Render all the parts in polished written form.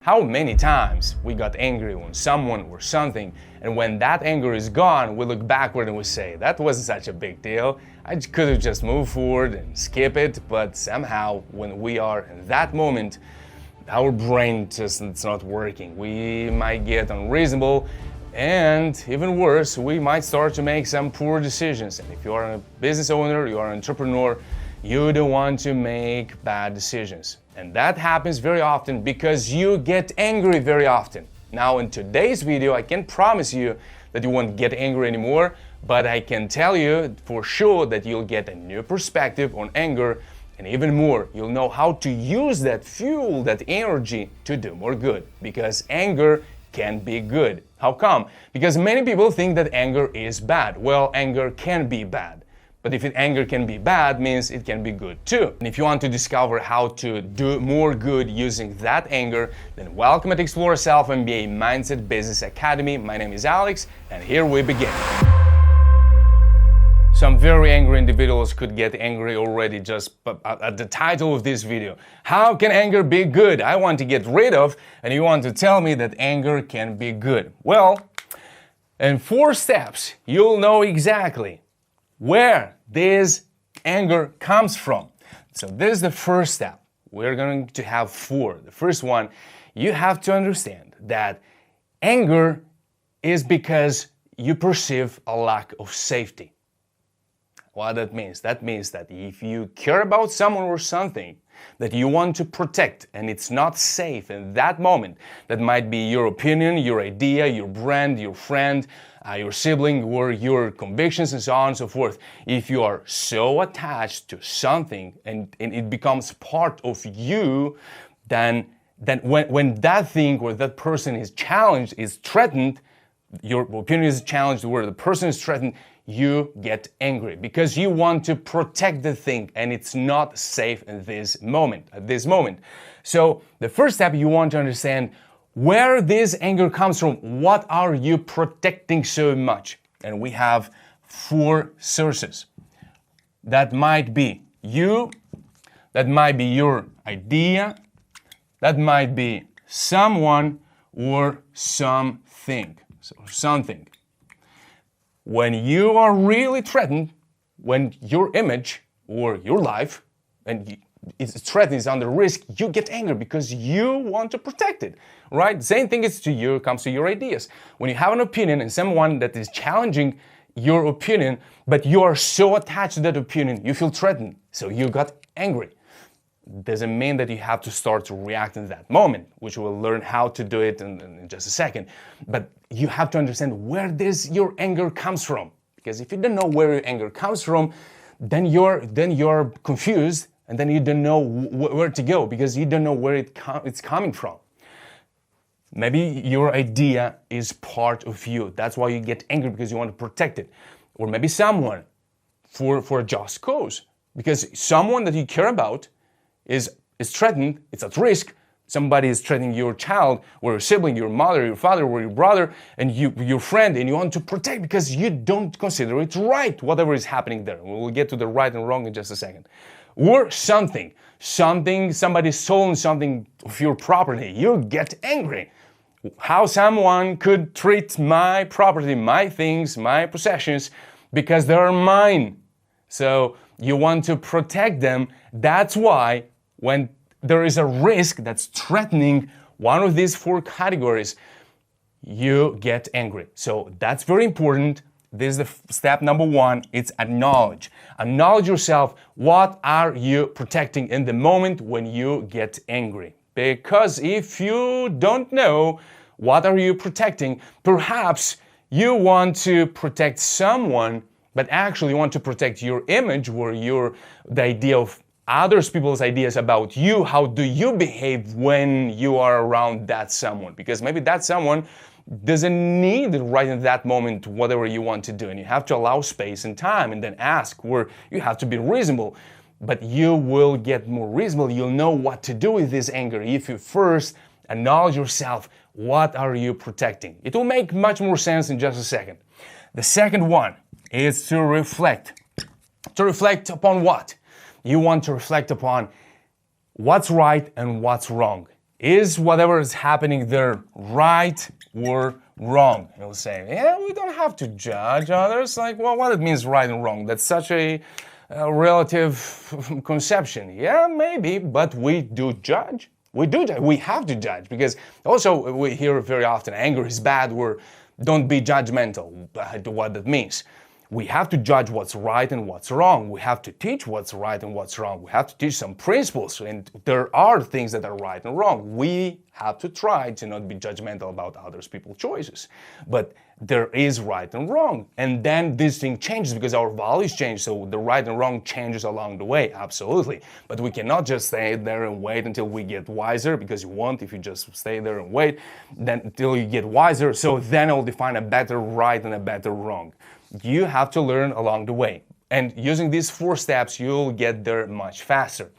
How many times we got angry on someone or something, and when that anger is gone, we look backward and we say, that wasn't such a big deal. I could have just moved forward and skip it, but somehow when we are in that moment, our brain just it's not working. We might get unreasonable, and even worse, we might start to make some poor decisions. And if you are a business owner, you are an entrepreneur, you don't want to make bad decisions. And that happens very often because you get angry very often. Now in today's video, I can't promise you that you won't get angry anymore, but I can tell you for sure that you'll get a new perspective on anger, and even more, you'll know how to use that fuel, that energy to do more good, because anger can be good. How come? Because many people think that anger is bad. Well, anger can be bad. But if anger can be bad, means it can be good too. And if you want to discover how to do more good using that anger, then welcome at Explore Self MBA Mindset Business Academy. My name is Alex, and here we begin. Some very angry individuals could get angry already just at the title of this video. How can anger be good? I want to get rid of, and you want to tell me that anger can be good. Well, in 4 steps, you'll know exactly where this anger comes from. So this is the first step. We're going to have 4. The first one, you have to understand that anger is because you perceive a lack of safety. What that means? That means that if you care about someone or something that you want to protect and it's not safe in that moment, that might be your opinion, your idea, your brand, your friend, your sibling, or your convictions and so on and so forth. If you are so attached to something and it becomes part of you, then when that thing or that person is challenged, is threatened, your opinion is challenged, or the person is threatened, you get angry because you want to protect the thing and it's not safe in this moment, at this moment. So the first step, you want to understand where this anger comes from. What are you protecting so much? And we have 4 sources. That might be you, that might be your idea, that might be someone or something. So something. When you are really threatened, when your image or your life and it's threatened, is under risk, you get angry because you want to protect it, right? Same thing is to you, comes to your ideas. When you have an opinion and someone that is challenging your opinion, but you are so attached to that opinion, you feel threatened, so you got angry. Doesn't mean that you have to start to react in that moment, which we'll learn how to do it in just a second. But you have to understand where your anger comes from. Because if you don't know where your anger comes from, then you're confused, and then you don't know where to go because you don't know where it's coming from. Maybe your idea is part of you. That's why you get angry, because you want to protect it. Or maybe someone for a just cause. Because someone that you care about is threatened, it's at risk. Somebody is threatening your child or your sibling, your mother, your father, or your brother, and your friend, and you want to protect because you don't consider it right, whatever is happening there. We'll get to the right and wrong in just a second. Or somebody stolen something of your property, you get angry. How someone could treat my property, my things, my possessions, because they are mine. So you want to protect them. That's why when there is a risk that's threatening one of these 4 categories, you get angry. So that's very important. This is the step number 1. It's acknowledge. Acknowledge yourself. What are you protecting in the moment when you get angry? Because if you don't know what are you protecting, perhaps you want to protect someone, but actually you want to protect your image or the idea of others people's ideas about you. How do you behave when you are around that someone? Because maybe that someone doesn't need right in that moment whatever you want to do, and you have to allow space and time and then ask, where you have to be reasonable. But you will get more reasonable. You'll know what to do with this anger if you first acknowledge yourself. What are you protecting? It will make much more sense in just a second. The second one is to reflect. To reflect upon what? You want to reflect upon what's right and what's wrong. Is whatever is happening there right or wrong? You'll say, yeah, we don't have to judge others. Like, well, what it means right and wrong? That's such a relative conception. Yeah, maybe, but we do judge. We do judge. We have to judge, because also we hear very often anger is bad, or don't be judgmental. What that means. We have to judge what's right and what's wrong. We have to teach what's right and what's wrong. We have to teach some principles, and there are things that are right and wrong. We have to try to not be judgmental about others people's choices. But there is right and wrong. And then this thing changes because our values change, so the right and wrong changes along the way, absolutely. But we cannot just stay there and wait until we get wiser, because you won't if you just stay there and wait, then until you get wiser, so then it'll define a better right and a better wrong. You have to learn along the way. And using these 4 steps, you'll get there much faster.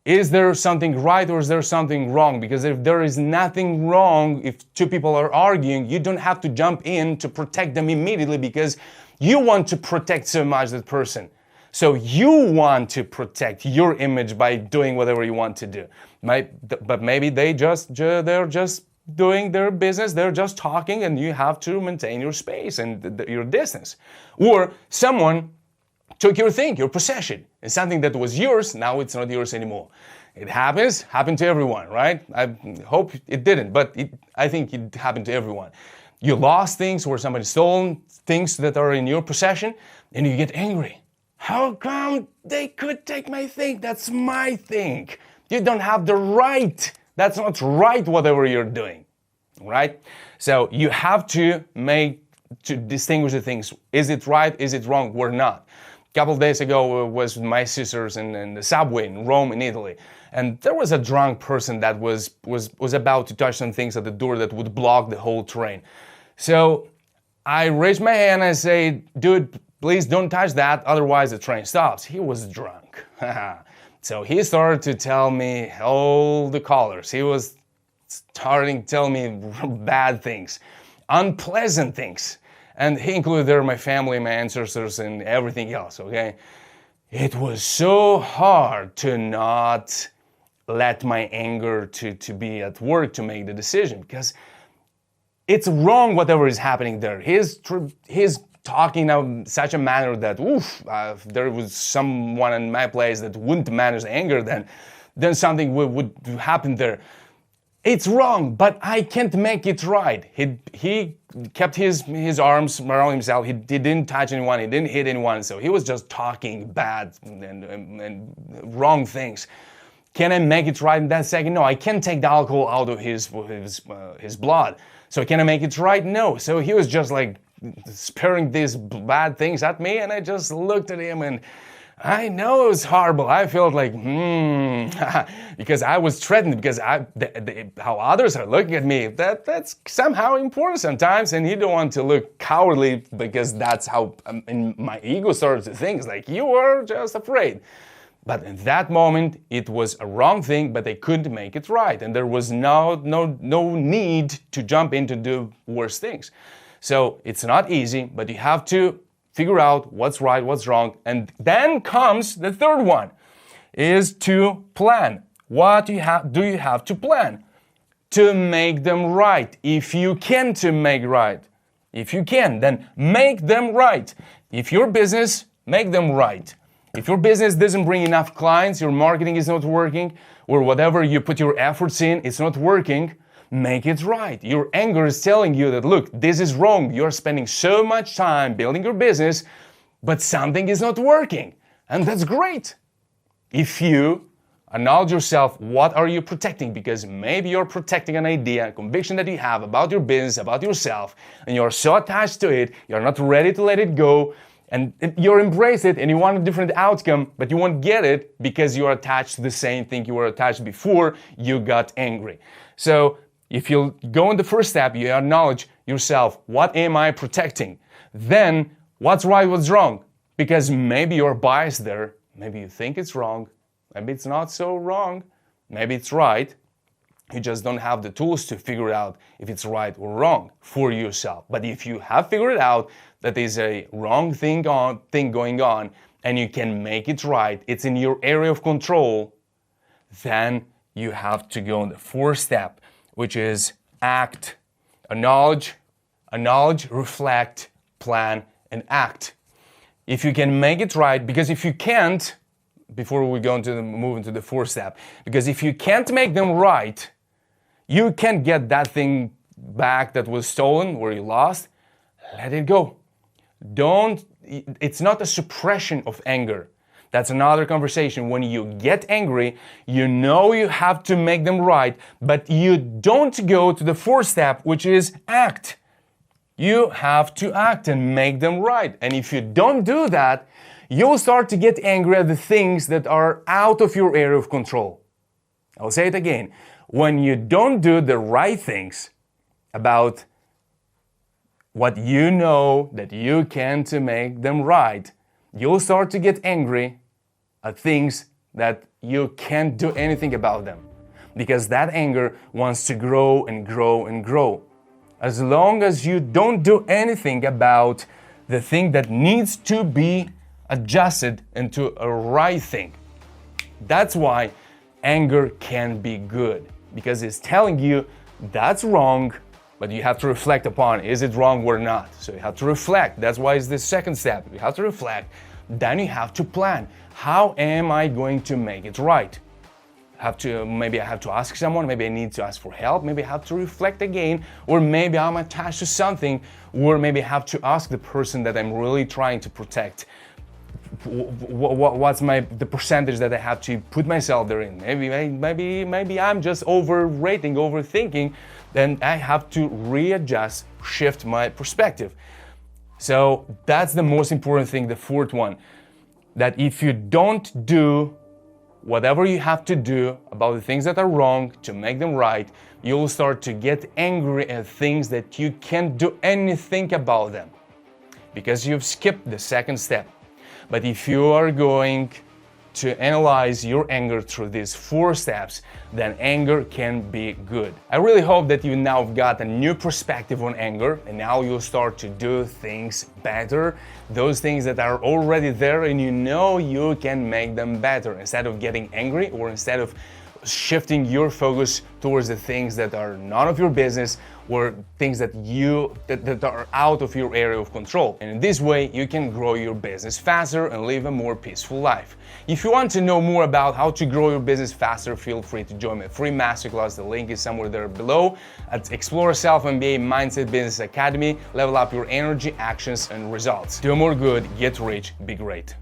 Is there something right or is there something wrong? Because if there is nothing wrong, if 2 people are arguing, you don't have to jump in to protect them immediately, because you want to protect so much that person. So you want to protect your image by doing whatever you want to do. But maybe they're just doing their business, they're just talking, and you have to maintain your space and your distance. Or someone took your thing, your possession, and something that was yours, now it's not yours anymore. It happened to everyone, right? I hope it didn't, but I think it happened to everyone. You lost things, or somebody stole things that are in your possession, and you get angry. How come they could take my thing? That's my thing. You don't have the right. That's not right, whatever you're doing, right? So you have to distinguish the things. Is it right? Is it wrong? Or not? A couple of days ago, was with my sisters in the subway in Rome, in Italy, and there was a drunk person that was about to touch some things at the door that would block the whole train. So I raised my hand and I say, dude, please don't touch that, otherwise the train stops. He was drunk. So he started to tell me all the colors. He was starting to tell me bad things, unpleasant things. And he included there my family, my ancestors, and everything else, okay? It was so hard to not let my anger to be at work to make the decision, because it's wrong whatever is happening there. He's talking in such a manner that, if there was someone in my place that wouldn't manage anger, then something would happen there. It's wrong, but I can't make it right. He kept his arms around himself. He didn't touch anyone. He didn't hit anyone. So he was just talking bad and wrong things. Can I make it right in that second? No, I can't take the alcohol out of his blood. So can I make it right? No. So he was just like sparing these bad things at me, and I just looked at him, and I know it was horrible. I felt like, because I was threatened, because how others are looking at me, that's somehow important sometimes, and you don't want to look cowardly, because that's how my ego started to think, like, you were just afraid. But in that moment, it was a wrong thing, but they couldn't make it right, and there was no need to jump in to do worse things. So it's not easy, but you have to figure out what's right, what's wrong. And then comes the third one, is to plan. What do you have to plan? To make them right. If you can to make right. If you can, then make them right. If your business, make them right. If your business doesn't bring enough clients, your marketing is not working, or whatever you put your efforts in, it's not working, make it right. Your anger is telling you that, look, this is wrong. You're spending so much time building your business, but something is not working. And that's great. If you acknowledge yourself, what are you protecting? Because maybe you're protecting an idea, a conviction that you have about your business, about yourself, and you're so attached to it, you're not ready to let it go, and you embrace it and you want a different outcome, but you won't get it because you're attached to the same thing you were attached before you got angry. So if you go in the first step, you acknowledge yourself, what am I protecting? Then, what's right, what's wrong? Because maybe you're biased there. Maybe you think it's wrong. Maybe it's not so wrong. Maybe it's right. You just don't have the tools to figure out if it's right or wrong for yourself. But if you have figured out that there's a wrong thing going on, and you can make it right, it's in your area of control, then you have to go on the fourth step, which is act. Acknowledge, reflect, plan, and act. If you can make it right, because if you can't, before we go into move into the fourth step, because if you can't make them right, you can't get that thing back that was stolen or you lost. Let it go. It's not a suppression of anger. That's another conversation. When you get angry, you know you have to make them right, but you don't go to the fourth step, which is act. You have to act and make them right. And if you don't do that, you'll start to get angry at the things that are out of your area of control. I'll say it again. When you don't do the right things about what you know that you can to make them right, you'll start to get angry at things that you can't do anything about them. Because that anger wants to grow and grow and grow. As long as you don't do anything about the thing that needs to be adjusted into a right thing. That's why anger can be good, because it's telling you that's wrong, but you have to reflect upon it. Is it wrong or not? So you have to reflect. That's why it's the second step. You have to reflect. Then you have to plan. How am I going to make it right? Maybe I have to ask someone, maybe I need to ask for help, maybe I have to reflect again, or maybe I'm attached to something, or maybe I have to ask the person that I'm really trying to protect. What's the percentage that I have to put myself there in? Maybe I'm just overthinking, then I have to readjust, shift my perspective. So that's the most important thing, the fourth one, that if you don't do whatever you have to do about the things that are wrong to make them right, you'll start to get angry at things that you can't do anything about them because you've skipped the second step. But if you are going to analyze your anger through these 4 steps, then anger can be good. I really hope that you now have got a new perspective on anger, and now you'll start to do things better, those things that are already there and you know you can make them better, instead of getting angry or instead of shifting your focus towards the things that are none of your business or things that are out of your area of control. And in this way, you can grow your business faster and live a more peaceful life. If you want to know more about how to grow your business faster, feel free to join my free masterclass. The link is somewhere there below at Explore Self MBA Mindset Business Academy. Level up your energy, actions, and results. Do more good, get rich, be great.